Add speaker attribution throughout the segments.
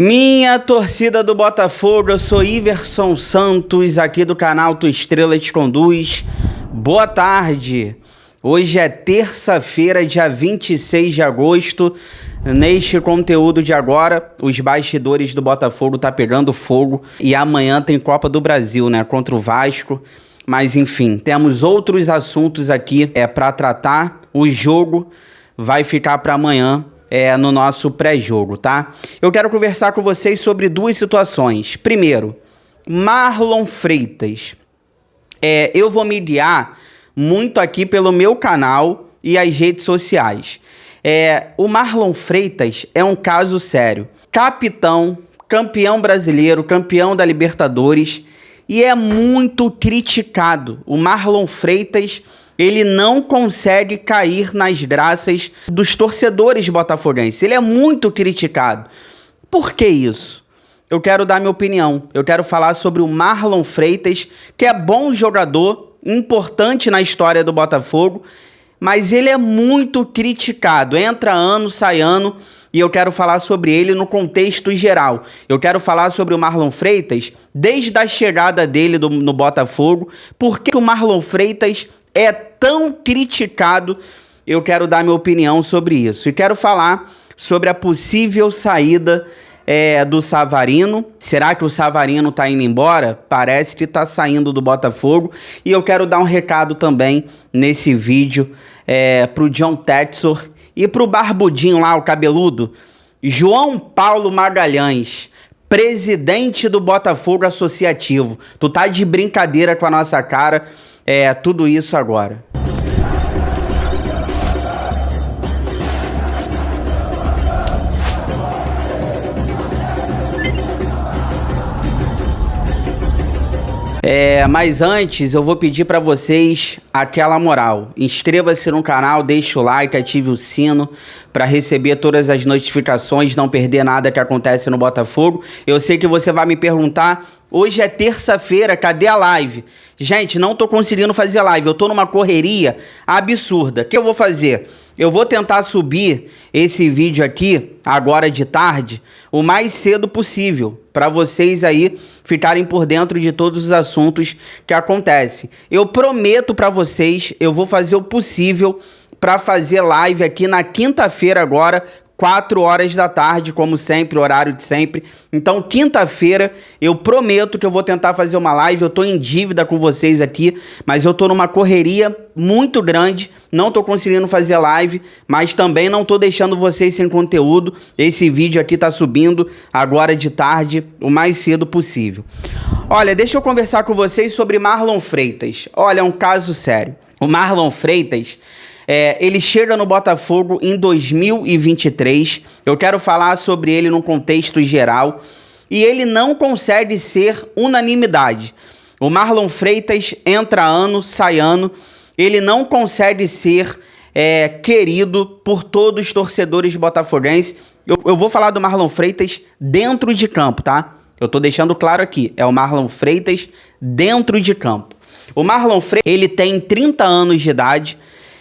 Speaker 1: Minha torcida do Botafogo, eu sou Iverson Santos, aqui do canal Tua Estrela Te Conduz. Boa tarde, hoje é terça-feira, dia 26 de agosto. Neste conteúdo de agora, os bastidores do Botafogo tá pegando fogo e amanhã tem Copa do Brasil, né, contra o Vasco. Mas enfim, temos outros assuntos aqui para tratar. O jogo vai ficar para amanhã. No nosso pré-jogo, tá? Eu quero conversar com vocês sobre duas situações. Primeiro, Marlon Freitas. Eu vou me guiar muito aqui pelo meu canal e as redes sociais. O Marlon Freitas é um caso sério. Capitão, campeão brasileiro, campeão da Libertadores e é muito criticado. O Marlon Freitas, ele não consegue cair nas graças dos torcedores botafoguenses. Ele é muito criticado. Por que isso? Eu quero dar minha opinião. Eu quero falar sobre o Marlon Freitas, que é bom jogador, importante na história do Botafogo, mas ele é muito criticado. Entra ano, sai ano, e eu quero falar sobre ele no contexto geral. Eu quero falar sobre o Marlon Freitas desde a chegada dele no Botafogo. Por que o Marlon Freitas é tão criticado? Eu quero dar minha opinião sobre isso. E quero falar sobre a possível saída do Savarino. Será que o Savarino tá indo embora? Parece que tá saindo do Botafogo. E eu quero dar um recado também nesse vídeo pro John Textor e pro barbudinho lá, o cabeludo, João Paulo Magalhães, presidente do Botafogo Associativo. Tu tá de brincadeira com a nossa cara. Tudo isso agora. Mas antes eu vou pedir para vocês aquela moral. Inscreva-se no canal, deixe o like, ative o sino para receber todas as notificações, não perder nada que acontece no Botafogo. Eu sei que você vai me perguntar, hoje é terça-feira, cadê a live? Gente, não tô conseguindo fazer live, eu tô numa correria absurda. O que eu vou fazer? Eu vou tentar subir esse vídeo aqui, agora de tarde, o mais cedo possível, para vocês aí ficarem por dentro de todos os assuntos que acontecem. Eu prometo para vocês, eu vou fazer o possível para fazer live aqui na quinta-feira agora, 4 horas da tarde, como sempre, horário de sempre. Então, quinta-feira, eu prometo que eu vou tentar fazer uma live. Eu tô em dívida com vocês aqui, mas eu tô numa correria muito grande. Não tô conseguindo fazer live, mas também não tô deixando vocês sem conteúdo. Esse vídeo aqui tá subindo agora de tarde, o mais cedo possível. Olha, deixa eu conversar com vocês sobre Marlon Freitas. Olha, é um caso sério. O Marlon Freitas, ele chega no Botafogo em 2023, eu quero falar sobre ele no contexto geral, e ele não consegue ser unanimidade. O Marlon Freitas entra ano, sai ano, ele não consegue ser querido por todos os torcedores botafoguenses. Eu vou falar do Marlon Freitas dentro de campo, tá? Eu tô deixando claro aqui, é o Marlon Freitas dentro de campo. O Marlon Freitas, ele tem 30 anos de idade,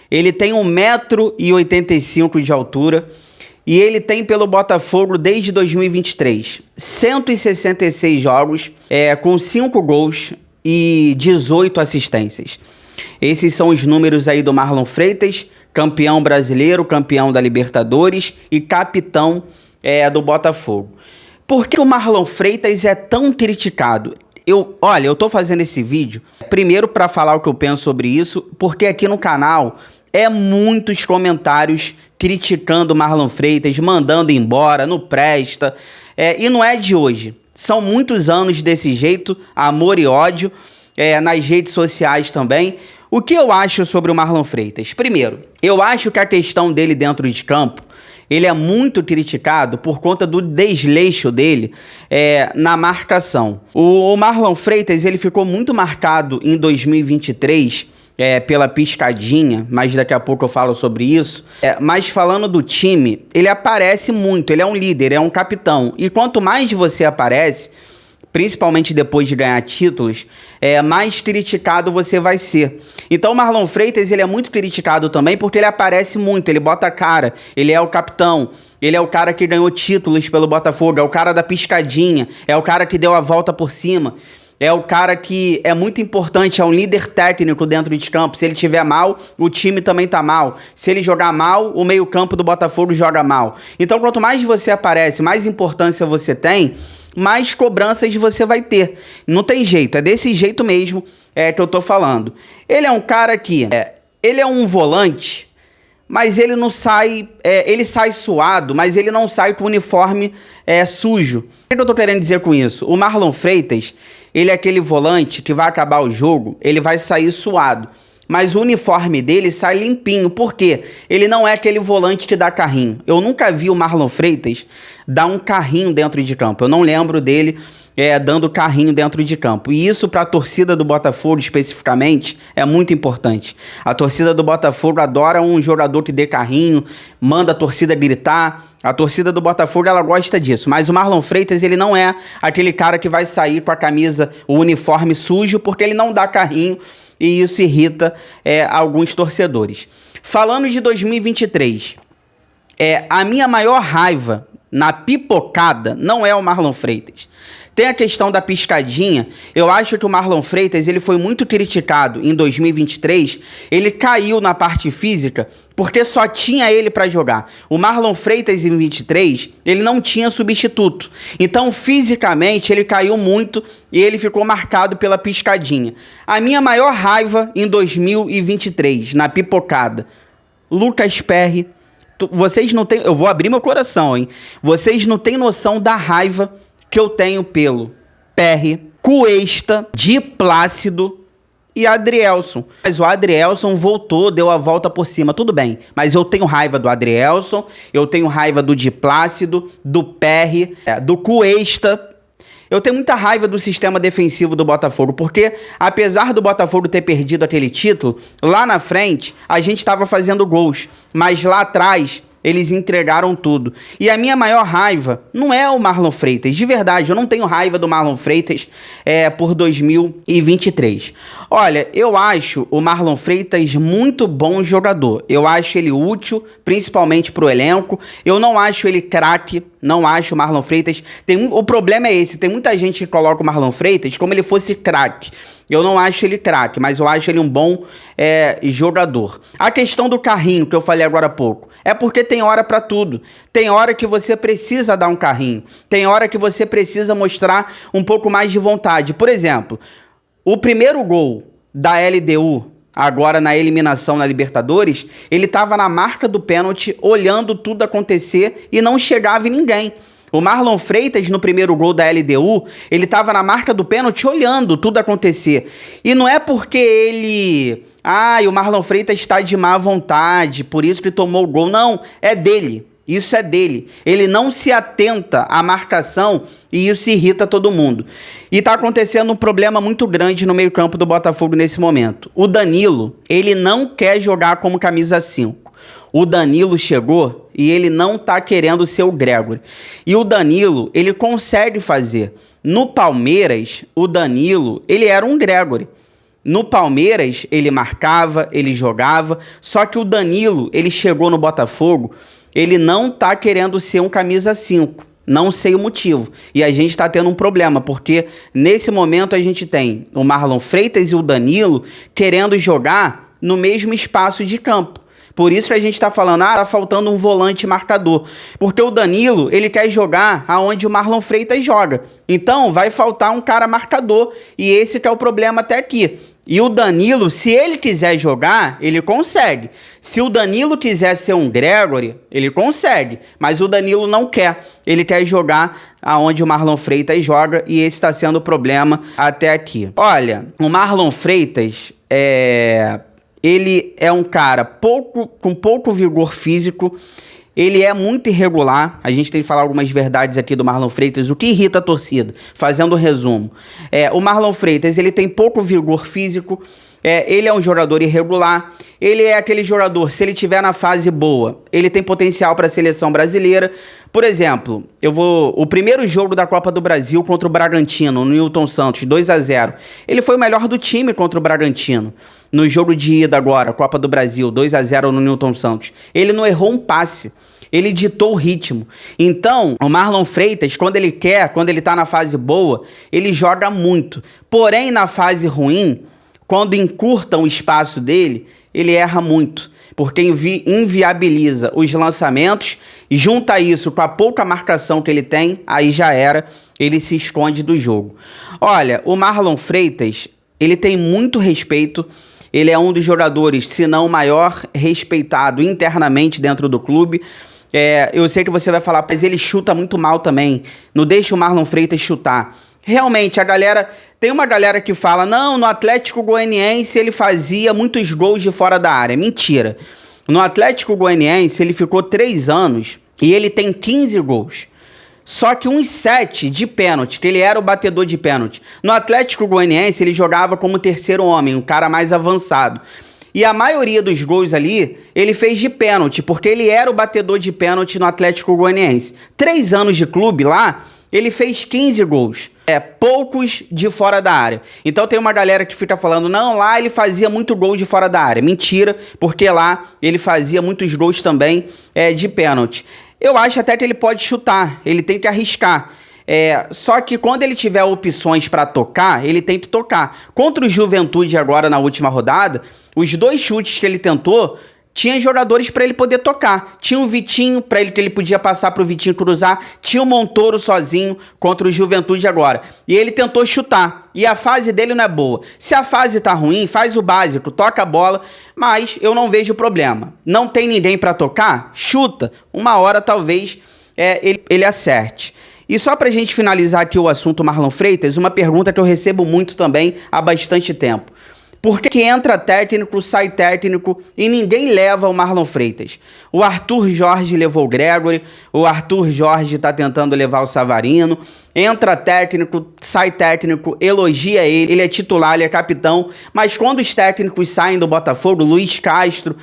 Speaker 1: ele tem 1,85 m de altura e ele tem pelo Botafogo desde 2023 166 jogos, com 5 gols e 18 assistências. Esses são os números aí do Marlon Freitas, campeão brasileiro, campeão da Libertadores e capitão do Botafogo. Por que o Marlon Freitas é tão criticado? Olha, eu tô fazendo esse vídeo primeiro para falar o que eu penso sobre isso, porque aqui no canal muitos comentários criticando o Marlon Freitas, mandando embora, não presta. E não é de hoje. São muitos anos desse jeito, amor e ódio, nas redes sociais também. O que eu acho sobre o Marlon Freitas? Primeiro, eu acho que a questão dele dentro de campo, ele é muito criticado por conta do desleixo dele na marcação. O Marlon Freitas, ele ficou muito marcado em 2023 pela piscadinha, mas daqui a pouco eu falo sobre isso. Mas falando do time, ele aparece muito, ele é um líder, é um capitão. E quanto mais você aparece, principalmente depois de ganhar títulos, mais criticado você vai ser. Então o Marlon Freitas, ele é muito criticado também porque ele aparece muito, ele bota a cara, ele é o capitão, ele é o cara que ganhou títulos pelo Botafogo, é o cara da piscadinha, é o cara que deu a volta por cima. É o cara que é muito importante, é um líder técnico dentro de campo. Se ele tiver mal, o time também tá mal. Se ele jogar mal, o meio-campo do Botafogo joga mal. Então, quanto mais você aparece, mais importância você tem, mais cobranças você vai ter. Não tem jeito, é desse jeito mesmo que eu tô falando. Ele é um cara que... ele é um volante, mas ele não sai... ele sai suado, mas ele não sai com o uniforme sujo. O que eu tô querendo dizer com isso? O Marlon Freitas... ele é aquele volante que vai acabar o jogo, ele vai sair suado. Mas o uniforme dele sai limpinho. Por quê? Ele não é aquele volante que dá carrinho. Eu nunca vi o Marlon Freitas dar um carrinho dentro de campo. Eu não lembro dele dando carrinho dentro de campo. E isso para a torcida do Botafogo especificamente é muito importante. A torcida do Botafogo adora um jogador que dê carrinho, manda a torcida gritar. A torcida do Botafogo, ela gosta disso. Mas o Marlon Freitas, ele não é aquele cara que vai sair com a camisa, o uniforme sujo, porque ele não dá carrinho e isso irrita alguns torcedores. Falando de 2023, a minha maior raiva na pipocada não é o Marlon Freitas. Tem a questão da piscadinha. Eu acho que o Marlon Freitas, ele foi muito criticado em 2023. Ele caiu na parte física porque só tinha ele para jogar. O Marlon Freitas em 23, ele não tinha substituto. Então, fisicamente, ele caiu muito e ele ficou marcado pela piscadinha. A minha maior raiva em 2023, na pipocada, Lucas Perry. Vocês não têm... Eu vou abrir meu coração, hein? Vocês não têm noção da raiva que eu tenho pelo Perry, Cuesta, Di Plácido e Adrielson. Mas o Adrielson voltou, deu a volta por cima, tudo bem. Mas eu tenho raiva do Adrielson, eu tenho raiva do Di Plácido, do Perry, do Cuesta. Eu tenho muita raiva do sistema defensivo do Botafogo, porque apesar do Botafogo ter perdido aquele título, lá na frente a gente estava fazendo gols, mas lá atrás eles entregaram tudo. E a minha maior raiva não é o Marlon Freitas, de verdade, eu não tenho raiva do Marlon Freitas por 2023. Olha, eu acho o Marlon Freitas muito bom jogador. Eu acho ele útil, principalmente para o elenco. Eu não acho ele craque, não acho o Marlon Freitas... O problema é esse, tem muita gente que coloca o Marlon Freitas como ele fosse craque. Eu não acho ele craque, mas eu acho ele um bom jogador. A questão do carrinho, que eu falei agora há pouco, é porque tem hora pra tudo. Tem hora que você precisa dar um carrinho. Tem hora que você precisa mostrar um pouco mais de vontade. Por exemplo, o primeiro gol da LDU, agora na eliminação na Libertadores, ele estava na marca do pênalti, olhando tudo acontecer e não chegava em ninguém. O Marlon Freitas, no primeiro gol da LDU, ele estava na marca do pênalti olhando tudo acontecer. E não é porque ele... o Marlon Freitas está de má vontade, por isso que tomou o gol. Não, é dele. Isso é dele. Ele não se atenta à marcação e isso irrita todo mundo. E tá acontecendo um problema muito grande no meio-campo do Botafogo nesse momento. O Danilo, ele não quer jogar como camisa 5. O Danilo chegou e ele não tá querendo ser o Gregory. E o Danilo, ele consegue fazer. No Palmeiras, o Danilo, ele era um Gregory. No Palmeiras, ele marcava, ele jogava. Só que o Danilo, ele chegou no Botafogo, ele não tá querendo ser um camisa 5. Não sei o motivo. E a gente tá tendo um problema, porque nesse momento a gente tem o Marlon Freitas e o Danilo querendo jogar no mesmo espaço de campo. Por isso que a gente tá falando, tá faltando um volante marcador. Porque o Danilo, ele quer jogar aonde o Marlon Freitas joga. Então, vai faltar um cara marcador. E esse que é o problema até aqui. E o Danilo, se ele quiser jogar, ele consegue. Se o Danilo quiser ser um Gregory, ele consegue. Mas o Danilo não quer. Ele quer jogar aonde o Marlon Freitas joga. E esse está sendo o problema até aqui. Olha, o Marlon Freitas ele é um cara com pouco vigor físico, ele é muito irregular. A gente tem que falar algumas verdades aqui do Marlon Freitas, o que irrita a torcida, fazendo um resumo. O Marlon Freitas, ele tem pouco vigor físico, Ele é um jogador irregular, ele é aquele jogador, se ele tiver na fase boa, ele tem potencial para a seleção brasileira. Por exemplo, o primeiro jogo da Copa do Brasil contra o Bragantino, no Newton Santos, 2-0. Ele foi o melhor do time contra o Bragantino. No jogo de ida agora, Copa do Brasil, 2-0 no Newton Santos. Ele não errou um passe. Ele ditou o ritmo. Então, o Marlon Freitas, quando ele quer, quando ele tá na fase boa, ele joga muito. Porém, na fase ruim, quando encurtam o espaço dele, ele erra muito. Porque inviabiliza os lançamentos, junta isso com a pouca marcação que ele tem, aí já era, ele se esconde do jogo. Olha, o Marlon Freitas, ele tem muito respeito. Ele é um dos jogadores, se não o maior, respeitado internamente dentro do clube. Eu sei que você vai falar, mas ele chuta muito mal também. Não deixa o Marlon Freitas chutar. Realmente, tem uma galera que fala, não, no Atlético Goianiense ele fazia muitos gols de fora da área. Mentira. No Atlético Goianiense ele ficou 3 anos e ele tem 15 gols. Só que uns 7 de pênalti, que ele era o batedor de pênalti. No Atlético Goianiense ele jogava como terceiro homem, um cara mais avançado. E a maioria dos gols ali, ele fez de pênalti, porque ele era o batedor de pênalti no Atlético Goianiense. 3 anos de clube lá, ele fez 15 gols. Poucos de fora da área. Então tem uma galera que fica falando, não, lá ele fazia muito gol de fora da área. Mentira, porque lá ele fazia muitos gols também de pênalti. Eu acho até que ele pode chutar, ele tem que arriscar. Só que quando ele tiver opções para tocar, ele tem que tocar. Contra o Juventude agora na última rodada, os 2 chutes que ele tentou, tinha jogadores para ele poder tocar. Tinha o Vitinho, que ele podia passar para o Vitinho cruzar. Tinha o Montoro sozinho contra o Juventude agora. E ele tentou chutar. E a fase dele não é boa. Se a fase tá ruim, faz o básico, toca a bola. Mas eu não vejo problema. Não tem ninguém para tocar? Chuta. Uma hora talvez ele acerte. E só pra gente finalizar aqui o assunto Marlon Freitas, uma pergunta que eu recebo muito também há bastante tempo. Por que entra técnico, sai técnico e ninguém leva o Marlon Freitas? O Arthur Jorge levou o Gregory, o Arthur Jorge tá tentando levar o Savarino, entra técnico, sai técnico, elogia ele é titular, ele é capitão, mas quando os técnicos saem do Botafogo, Luiz Castro,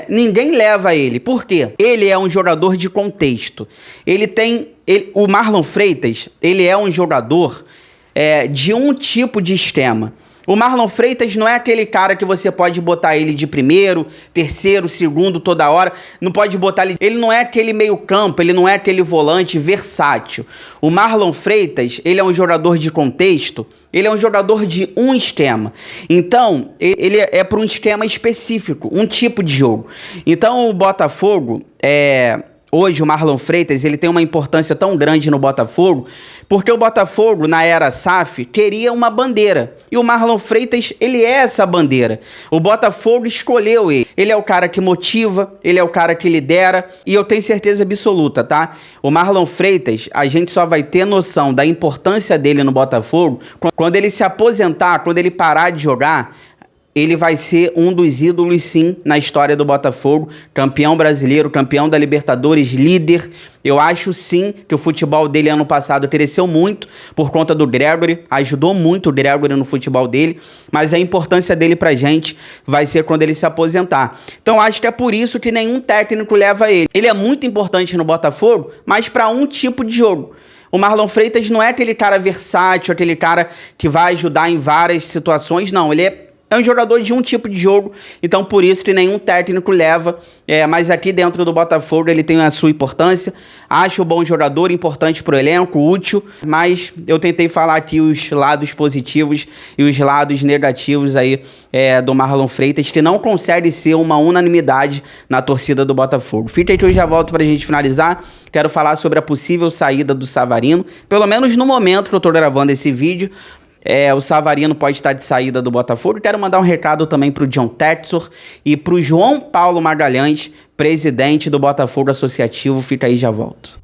Speaker 1: ninguém leva ele. Por quê? Ele é um jogador de contexto. O Marlon Freitas, ele é um jogador de um tipo de esquema. O Marlon Freitas não é aquele cara que você pode botar ele de primeiro, terceiro, segundo toda hora. Não pode botar ele... Ele não é aquele meio campo, ele não é aquele volante versátil. O Marlon Freitas, ele é um jogador de contexto, ele é um jogador de um esquema. Então, ele é para um esquema específico, um tipo de jogo. Então, o Botafogo... Hoje o Marlon Freitas ele tem uma importância tão grande no Botafogo, porque o Botafogo, na era SAF, queria uma bandeira. E o Marlon Freitas, ele é essa bandeira. O Botafogo escolheu ele. Ele é o cara que motiva, ele é o cara que lidera, e eu tenho certeza absoluta, tá? O Marlon Freitas, a gente só vai ter noção da importância dele no Botafogo quando ele se aposentar, quando ele parar de jogar. Ele vai ser um dos ídolos, sim, na história do Botafogo. Campeão brasileiro, campeão da Libertadores, líder. Eu acho, sim, que o futebol dele ano passado cresceu muito por conta do Gregory. Ajudou muito o Gregory no futebol dele. Mas a importância dele pra gente vai ser quando ele se aposentar. Então, acho que é por isso que nenhum técnico leva ele. Ele é muito importante no Botafogo, mas para um tipo de jogo. O Marlon Freitas não é aquele cara versátil, aquele cara que vai ajudar em várias situações. Não, ele é um jogador de um tipo de jogo, então por isso que nenhum técnico leva, mas aqui dentro do Botafogo ele tem a sua importância. Acho um bom jogador, importante pro elenco, útil, mas eu tentei falar aqui os lados positivos e os lados negativos aí do Marlon Freitas, que não consegue ser uma unanimidade na torcida do Botafogo. Fica aí que eu já volto pra gente finalizar. Quero falar sobre a possível saída do Savarino, pelo menos no momento que eu tô gravando esse vídeo. O Savarino pode estar de saída do Botafogo. Quero mandar um recado também para o John Texor e para o João Paulo Magalhães, presidente do Botafogo Associativo. Fica aí, já volto.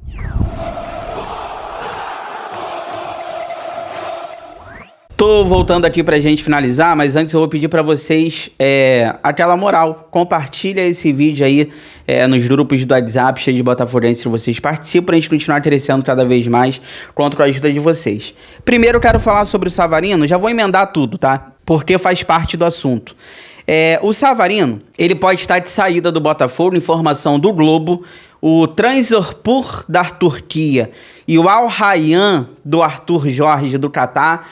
Speaker 1: Tô voltando aqui pra gente finalizar, mas antes eu vou pedir pra vocês aquela moral. Compartilha esse vídeo aí nos grupos do WhatsApp, cheio de botafoguenses que vocês participam, pra gente continuar crescendo cada vez mais, conto com a ajuda de vocês. Primeiro eu quero falar sobre o Savarino, já vou emendar tudo, tá? porque faz parte do assunto. O Savarino, ele pode estar de saída do Botafogo, informação do Globo. O Trabzonspor da Turquia e o Al Rayyan do Arthur Jorge do Catar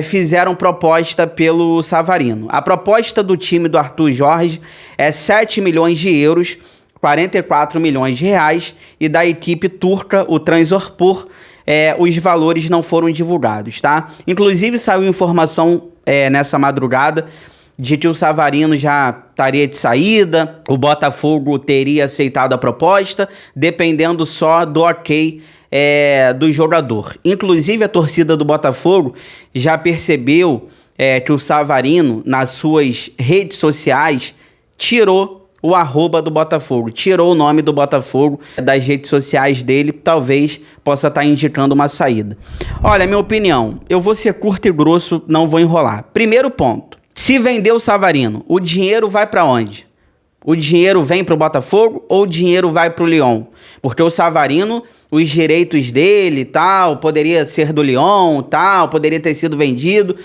Speaker 1: fizeram proposta pelo Savarino. A proposta do time do Arthur Jorge é 7 milhões de euros, 44 milhões de reais, e da equipe turca, o Trabzonspor, os valores não foram divulgados, tá? Inclusive saiu informação nessa madrugada de que o Savarino já estaria de saída, o Botafogo teria aceitado a proposta, dependendo só do ok do jogador. Inclusive a torcida do Botafogo já percebeu que o Savarino, nas suas redes sociais, tirou o arroba do Botafogo, tirou o nome do Botafogo das redes sociais dele, talvez possa estar indicando uma saída. Olha, minha opinião, eu vou ser curto e grosso, não vou enrolar. Primeiro ponto, se vender o Savarino, o dinheiro vai para onde? O dinheiro vem para o Botafogo ou o dinheiro vai para o Lyon? Porque o Savarino, os direitos dele tal, poderia ser do Lyon tal, poderia ter sido vendido.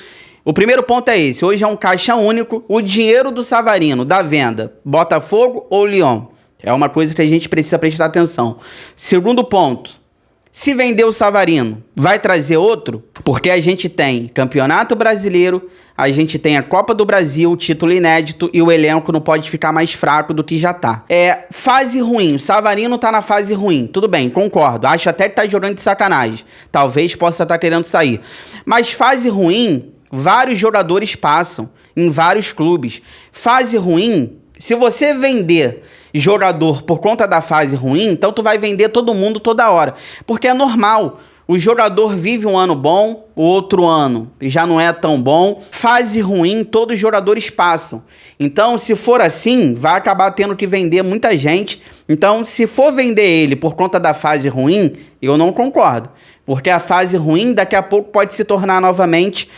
Speaker 1: O primeiro ponto é esse, hoje é um caixa único, o dinheiro do Savarino, da venda, Botafogo ou Lyon? É uma coisa que a gente precisa prestar atenção. Segundo ponto, se vender o Savarino, vai trazer outro? Porque a gente tem Campeonato Brasileiro, a gente tem a Copa do Brasil, título inédito, e o elenco não pode ficar mais fraco do que já tá. Fase ruim, o Savarino tá na fase ruim, tudo bem, concordo, acho até que tá jogando de sacanagem, talvez possa estar querendo sair. Mas fase ruim, vários jogadores passam em vários clubes. Fase ruim, se você vender jogador por conta da fase ruim, então tu vai vender todo mundo toda hora, porque é normal. O jogador vive um ano bom, o outro ano já não é tão bom. Fase ruim, todos os jogadores passam. Então, se for assim, vai acabar tendo que vender muita gente. Então, se for vender ele por conta da fase ruim, eu não concordo. Porque a fase ruim, daqui a pouco, pode se tornar novamente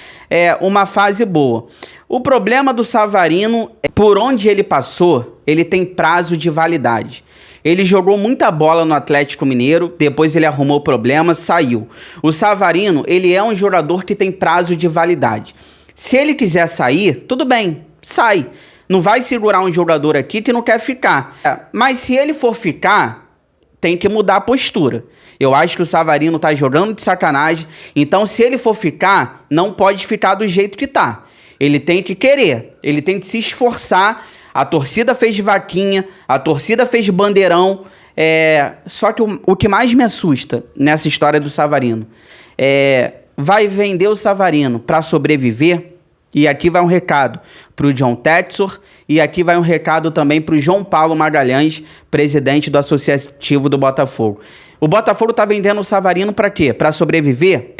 Speaker 1: uma fase boa. O problema do Savarino, por onde ele passou, ele tem prazo de validade. Ele jogou muita bola no Atlético Mineiro, depois ele arrumou problemas, saiu. O Savarino, ele é um jogador que tem prazo de validade. Se ele quiser sair, tudo bem, sai. Não vai segurar um jogador aqui que não quer ficar. Mas se ele for ficar, tem que mudar a postura. Eu acho que o Savarino tá jogando de sacanagem, então se ele for ficar, não pode ficar do jeito que tá. Ele tem que querer, ele tem que se esforçar. A torcida fez vaquinha, a torcida fez bandeirão. Só que o que mais me assusta nessa história do Savarino vai vender o Savarino para sobreviver. E aqui vai um recado para o John Textor e aqui vai um recado também para o João Paulo Magalhães, presidente do Associativo do Botafogo. O Botafogo tá vendendo o Savarino para quê? Para sobreviver?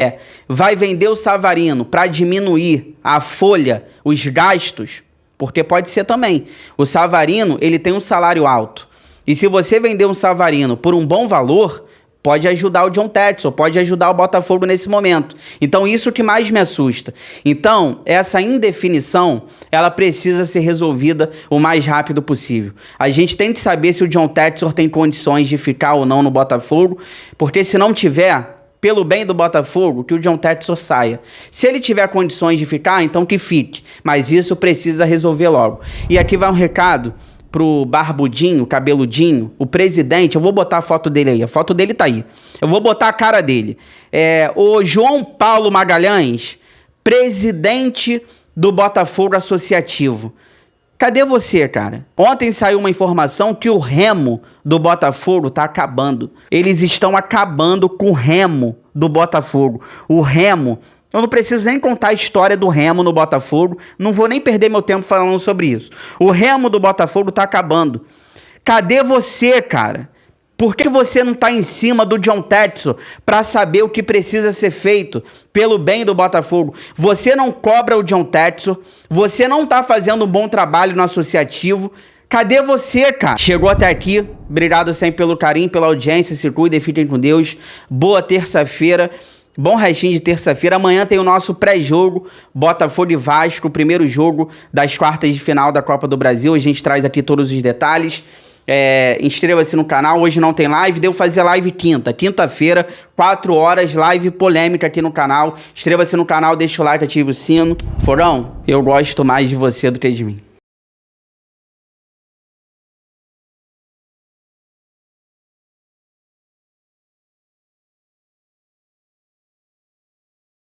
Speaker 1: Vai vender o Savarino para diminuir a folha, os gastos? Porque pode ser também. O Savarino, ele tem um salário alto. E se você vender um Savarino por um bom valor, pode ajudar o John Textor, pode ajudar o Botafogo nesse momento. Então, isso que mais me assusta. Então, essa indefinição, ela precisa ser resolvida o mais rápido possível. A gente tem que saber se o John Textor tem condições de ficar ou não no Botafogo, porque se não tiver, pelo bem do Botafogo, que o John Textor saia. Se ele tiver condições de ficar, então que fique. Mas isso precisa resolver logo. E aqui vai um recado pro Barbudinho, Cabeludinho, o presidente. Eu vou botar a foto dele aí. A foto dele tá aí. Eu vou botar a cara dele. O João Paulo Magalhães, presidente do Botafogo Associativo. Cadê você, cara? Ontem saiu uma informação que o remo do Botafogo tá acabando. Eles estão acabando com o remo do Botafogo. O remo, eu não preciso nem contar a história do remo no Botafogo. Não vou nem perder meu tempo falando sobre isso. O remo do Botafogo tá acabando. Cadê você, cara? Por que você não tá em cima do John Textor para saber o que precisa ser feito pelo bem do Botafogo? Você não cobra o John Textor, você não tá fazendo um bom trabalho no associativo. Cadê você, cara? Chegou até aqui, obrigado sempre pelo carinho, pela audiência, se cuidem, fiquem com Deus. Boa terça-feira, bom restinho de terça-feira. Amanhã tem o nosso pré-jogo, Botafogo e Vasco, o primeiro jogo das quartas de final da Copa do Brasil. A gente traz aqui todos os detalhes. Inscreva-se no canal. Hoje não tem live, devo fazer live quinta-feira, 4 horas, live polêmica aqui no canal. Inscreva-se no canal, deixa o like, ative o sino. Forão, eu gosto mais de você do que de mim.